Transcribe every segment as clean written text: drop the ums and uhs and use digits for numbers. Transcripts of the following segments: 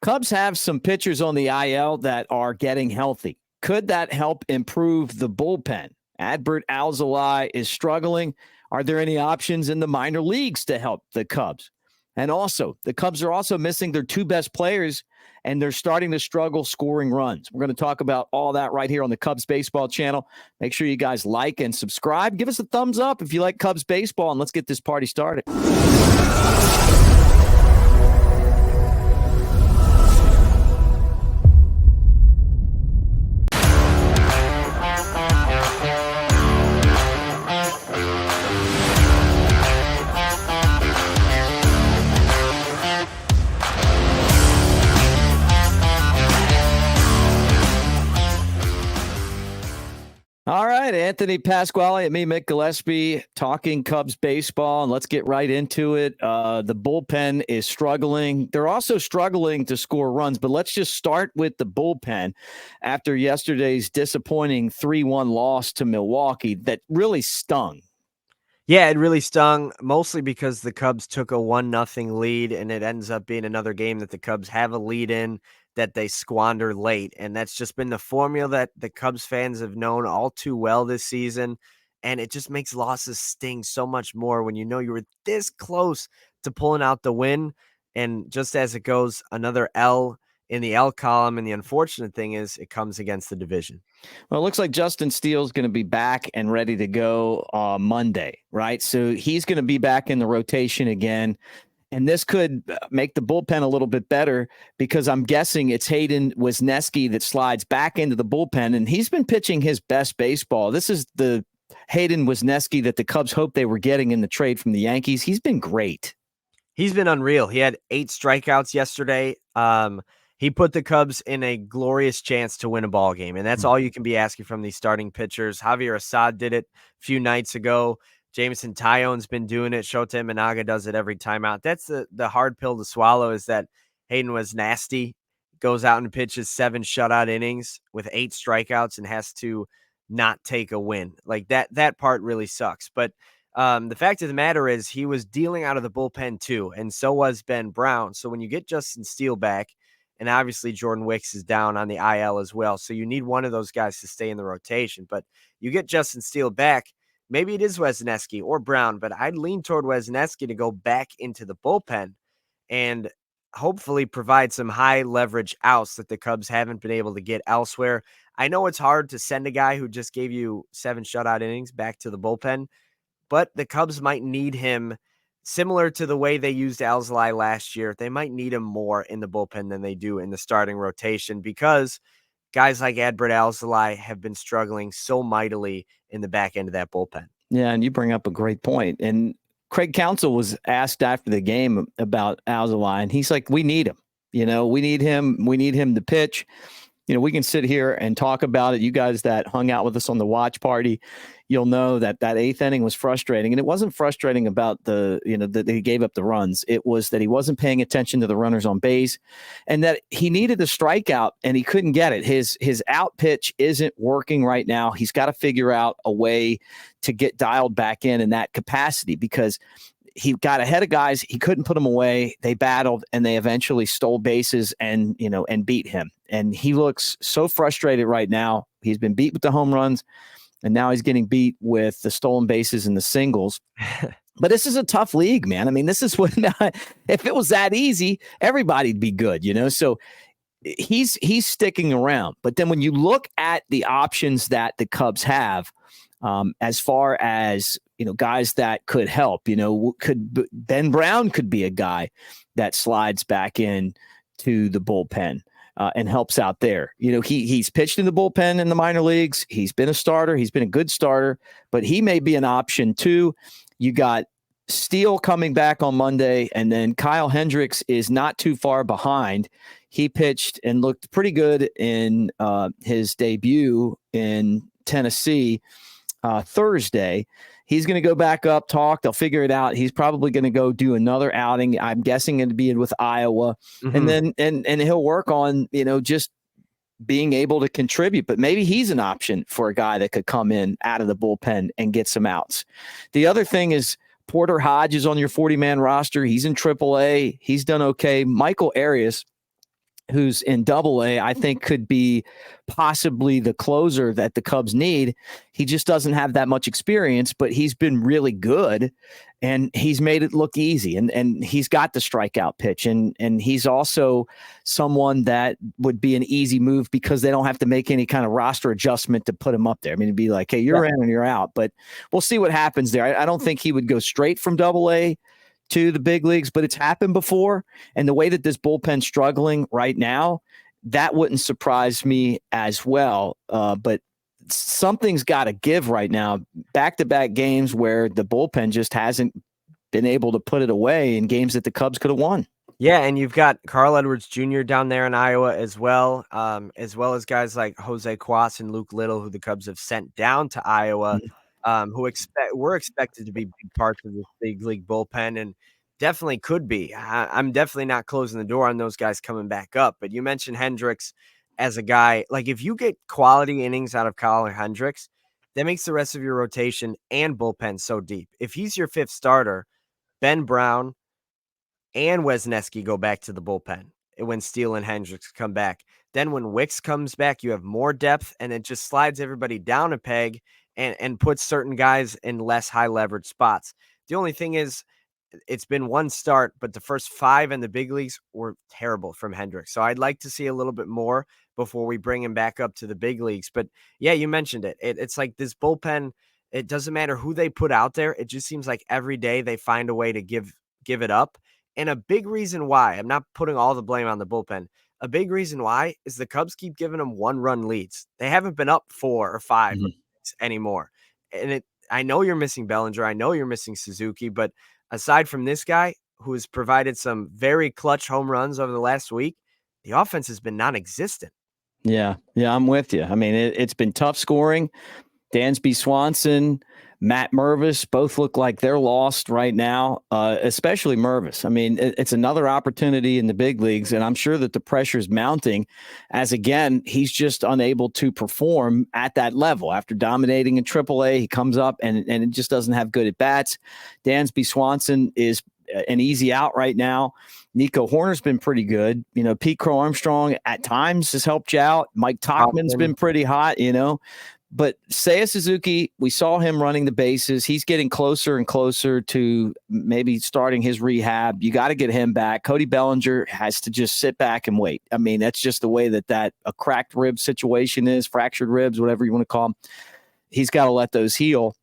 Cubs have some pitchers on the IL that are getting healthy. Could that help improve the bullpen? Adbert Alzolay is struggling. Are there any options in the minor leagues to help the Cubs? And also, the Cubs are also missing their two best players, and they're starting to struggle scoring runs. We're going to talk about all that right here on the Cubs Baseball channel. Make sure you guys like and subscribe. Give us a thumbs up if you like Cubs baseball, and let's get this party started. All right, Anthony Pasquale and me, Mick Gillespie, talking Cubs baseball, and let's get right into it. The bullpen is struggling. They're also struggling to score runs, but let's just start with the bullpen after yesterday's disappointing 3-1 loss to Milwaukee that really stung. Yeah, it really stung, mostly because the Cubs took a 1-0 lead, and it ends up being another game that the Cubs have a lead in that they squander late. And that's just been the formula that the Cubs fans have known all too well this season. And it just makes losses sting so much more when you know you were this close to pulling out the win. And just as it goes, another L in the L column. And the unfortunate thing is it comes against the division. Well, it looks like Justin Steele is going to be back and ready to go Monday, right? So he's going to be back in the rotation again. And this could make the bullpen a little bit better because I'm guessing it's Hayden Weneski that slides back into the bullpen, and he's been pitching his best baseball. This is the Hayden Weneski that the Cubs hoped they were getting in the trade from the Yankees. He's been great. He's been unreal. He had 8 strikeouts yesterday. He put the Cubs in a glorious chance to win a ball game, and that's all you can be asking from these starting pitchers. Javier Assad did it a few nights ago. Jameson Taillon's been doing it. Shota Imanaga does it every time out. That's the hard pill to swallow, is that Hayden was nasty, goes out and pitches 7 shutout innings with 8 strikeouts and has to not take a win. Like that part really sucks. But the fact of the matter is he was dealing out of the bullpen too, and so was Ben Brown. So when you get Justin Steele back, and obviously Jordan Wicks is down on the IL as well, so you need one of those guys to stay in the rotation. But you get Justin Steele back, maybe it is Weneski or Brown, but I'd lean toward Weneski to go back into the bullpen and hopefully provide some high leverage outs that the Cubs haven't been able to get elsewhere. I know it's hard to send a guy who just gave you 7 shutout innings back to the bullpen, but the Cubs might need him similar to the way they used Alzolay last year. They might need him more in the bullpen than they do in the starting rotation because guys like Adbert Alzolay have been struggling so mightily in the back end of that bullpen. Yeah, and you bring up a great point. And Craig Counsell was asked after the game about Alzolay, and he's like, we need him. We need him. We need him to pitch. We can sit here and talk about it. You guys that hung out with us on the watch party, you'll know that 8th inning was frustrating. And it wasn't frustrating about that he gave up the runs. It was that he wasn't paying attention to the runners on base and that he needed a strikeout and he couldn't get it. His out pitch isn't working right now. He's got to figure out a way to get dialed back in that capacity because he got ahead of guys. He couldn't put them away. They battled and they eventually stole bases and beat him. And he looks so frustrated right now. He's been beat with the home runs and now he's getting beat with the stolen bases and the singles. But this is a tough league, man. I mean, this is what, if it was that easy, everybody'd be good, So he's sticking around. But then when you look at the options that the Cubs have, as far as, guys that could help, Ben Brown could be a guy that slides back in to the bullpen and helps out there. He's pitched in the bullpen in the minor leagues. He's been a starter. He's been a good starter, but he may be an option too. You got Steele coming back on Monday, and then Kyle Hendricks is not too far behind. He pitched and looked pretty good in his debut in Tennessee Thursday. He's going to go back up, talk. They'll figure it out. He's probably going to go do another outing. I'm guessing it'd be with Iowa. Mm-hmm. And then and he'll work on, just being able to contribute. But maybe he's an option for a guy that could come in out of the bullpen and get some outs. The other thing is Porter Hodge is on your 40-man roster. He's in AAA. He's done okay. Michael Arias who's in Double-A, I think could be possibly the closer that the Cubs need. He just doesn't have that much experience, but he's been really good, and he's made it look easy. And he's got the strikeout pitch, and he's also someone that would be an easy move because they don't have to make any kind of roster adjustment to put him up there. I mean, it'd be like, hey, you're in and you're out. But we'll see what happens there. I don't think he would go straight from Double-A to the big leagues, but it's happened before. And the way that this bullpen's struggling right now, that wouldn't surprise me as well. But something's got to give right now. Back-to-back games where the bullpen just hasn't been able to put it away in games that the Cubs could have won. Yeah, and you've got Carl Edwards Jr. down there in Iowa as well as guys like Jose Cuas and Luke Little, who the Cubs have sent down to Iowa. Who were expected to be big parts of this big league bullpen, and definitely could be. I'm definitely not closing the door on those guys coming back up. But you mentioned Hendricks as a guy. Like, if you get quality innings out of Kyle Hendricks, that makes the rest of your rotation and bullpen so deep. If he's your fifth starter, Ben Brown and Weneski go back to the bullpen when Steele and Hendricks come back. Then when Wicks comes back, you have more depth, and it just slides everybody down a peg and puts certain guys in less high leverage spots. The only thing is, it's been one start, but the first 5 in the big leagues were terrible from Hendricks. So I'd like to see a little bit more before we bring him back up to the big leagues. But yeah, you mentioned it. It's like this bullpen, it doesn't matter who they put out there. It just seems like every day they find a way to give it up. And a big reason why, I'm not putting all the blame on the bullpen. A big reason why is the Cubs keep giving them 1-run leads. They haven't been up 4 or 5 anymore. And I know you're missing Bellinger. I know you're missing Suzuki, but aside from this guy who has provided some very clutch home runs over the last week, the offense has been non-existent. Yeah, I'm with you. I mean, it's been tough scoring. Dansby, Swanson, Matt Mervis both look like they're lost right now, especially Mervis. I mean, it's another opportunity in the big leagues, and I'm sure that the pressure is mounting as, again, he's just unable to perform at that level. After dominating in AAA, he comes up and it just doesn't have good at-bats. Dansby Swanson is an easy out right now. Nico Horner's been pretty good. You know, Pete Crow Armstrong at times has helped you out. Mike Tauchman's been pretty hot, you know. But Seiya Suzuki, we saw him running the bases. He's getting closer and closer to maybe starting his rehab. You got to get him back. Cody Bellinger has to just sit back and wait. I mean, that's just the way that a cracked rib situation is, fractured ribs, whatever you want to call them. He's got to let those heal.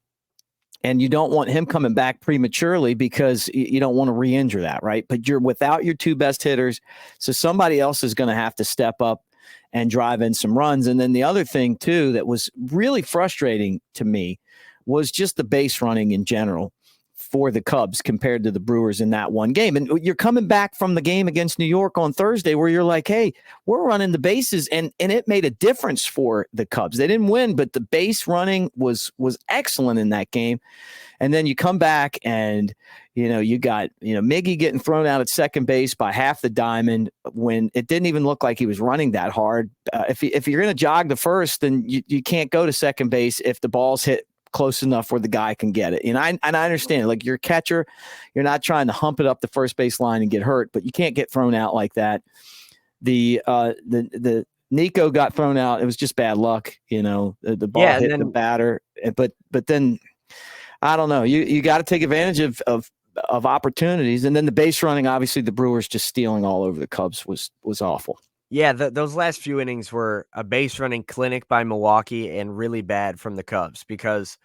And you don't want him coming back prematurely because you don't want to re-injure that, right? But you're without your 2 best hitters, so somebody else is going to have to step up and drive in some runs. And then the other thing, too, that was really frustrating to me was just the base running in general for the Cubs compared to the Brewers in that one game. And you're coming back from the game against New York on Thursday where you're like, hey, we're running the bases, and it made a difference for the Cubs. They didn't win, but the base running was excellent in that game. And then you come back and, you got, Miggy getting thrown out at second base by half the diamond when it didn't even look like he was running that hard. If you're going to jog the first, then you can't go to second base if the ball's hit close enough where the guy can get it. And I understand, like, you're a catcher, you're not trying to hump it up the first base line and get hurt, but you can't get thrown out like that. The Nico got thrown out. It was just bad luck. The ball hit the batter, but then I don't know. You got to take advantage of opportunities. And then the base running, obviously the Brewers just stealing all over the Cubs was awful. Yeah, those last few innings were a base running clinic by Milwaukee and really bad from the Cubs because,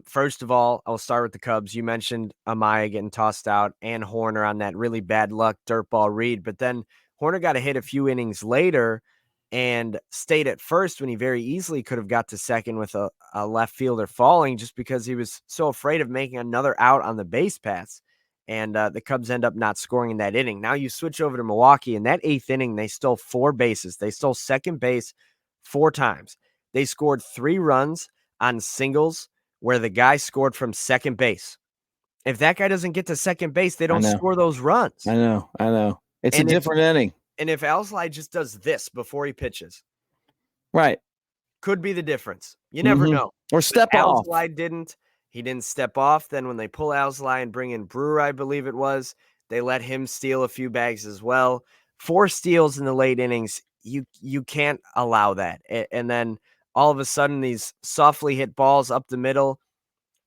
first of all, I'll start with the Cubs. You mentioned Amaya getting tossed out and Horner on that really bad luck dirt ball read, but then Horner got a hit a few innings later and stayed at first when he very easily could have got to second with a left fielder falling just because he was so afraid of making another out on the base paths. And the Cubs end up not scoring in that inning. Now you switch over to Milwaukee. In that 8th inning, they stole 4 bases. They stole second base 4 times. They scored 3 runs on singles where the guy scored from second base. If that guy doesn't get to second base, they don't score those runs. I know. It's a different inning. And if Aleli just does this before he pitches, right, could be the difference. You never know. Or step off. Aleli didn't. He didn't step off. Then when they pull Aleli and bring in Brewer, I believe it was, they let him steal a few bags as well. 4 steals in the late innings. You can't allow that. And then all of a sudden, these softly hit balls up the middle.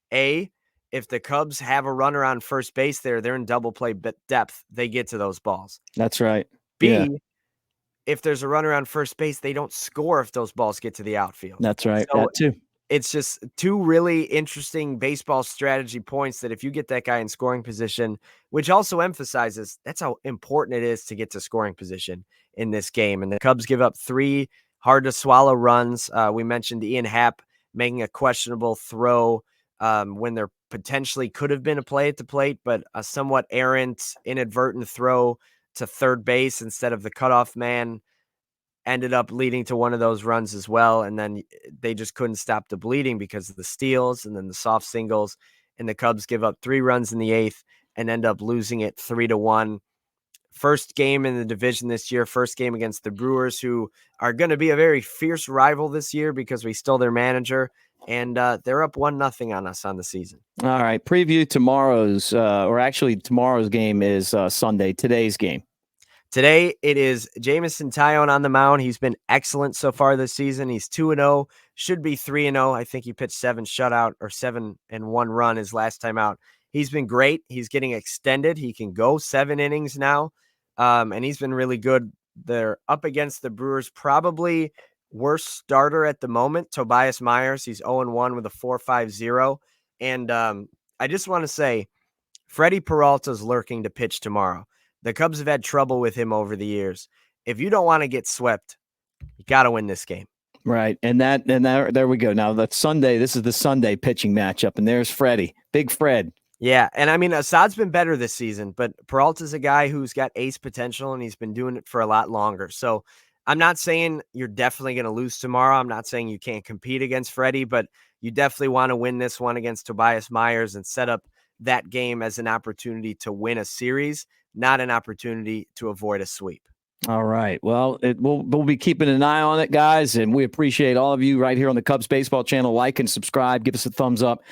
If the Cubs have a runner on first base there, they're in double play depth. They get to those balls. That's right. B, if there's a runner on first base, they don't score if those balls get to the outfield. That's right. So that too. it's just 2 really interesting baseball strategy points that if you get that guy in scoring position, which also emphasizes that's how important it is to get to scoring position in this game. And the Cubs give up 3 hard to swallow runs. We mentioned Ian Happ making a questionable throw when there potentially could have been a play at the plate, but a somewhat errant, inadvertent throw to third base instead of the cutoff man ended up leading to one of those runs as well. And then they just couldn't stop the bleeding because of the steals and then the soft singles. And the Cubs give up 3 runs in the 8th and end up losing it 3-1. First game in the division this year, first game against the Brewers, who are going to be a very fierce rival this year because we stole their manager. And they're up 1-0 on us on the season. All right. Preview tomorrow's, or actually tomorrow's game is Sunday. Today's game. Today, it is Jameson Taillon on the mound. He's been excellent so far this season. He's 2-0, should be 3-0. I think he pitched 7 shutout or 7 and 1 run his last time out. He's been great. He's getting extended. He can go 7 innings now, and he's been really good. They're up against the Brewers, probably worst starter at the moment, Tobias Myers. He's 0-1 with a 4.50. And I just want to say, Freddie Peralta's lurking to pitch tomorrow. The Cubs have had trouble with him over the years. If you don't want to get swept, you got to win this game. Right. And there we go. Now that's Sunday. This is the Sunday pitching matchup. And there's Freddie, Big Fred. Yeah. And I mean, Assad's been better this season, but Peralta's a guy who's got ace potential and he's been doing it for a lot longer. So I'm not saying you're definitely going to lose tomorrow. I'm not saying you can't compete against Freddie, but you definitely want to win this one against Tobias Myers and set up that game as an opportunity to win a series, not an opportunity to avoid a sweep. All right. Well, we'll be keeping an eye on it, guys, and we appreciate all of you right here on the Cubs Baseball channel. Like and subscribe. Give us a thumbs up.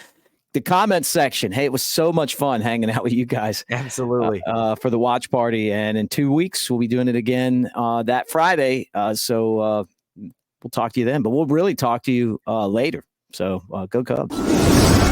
The comment section. Hey, it was so much fun hanging out with you guys. Absolutely. For the watch party. And in 2 weeks, we'll be doing it again that Friday. So we'll talk to you then. But we'll really talk to you later. So go Cubs.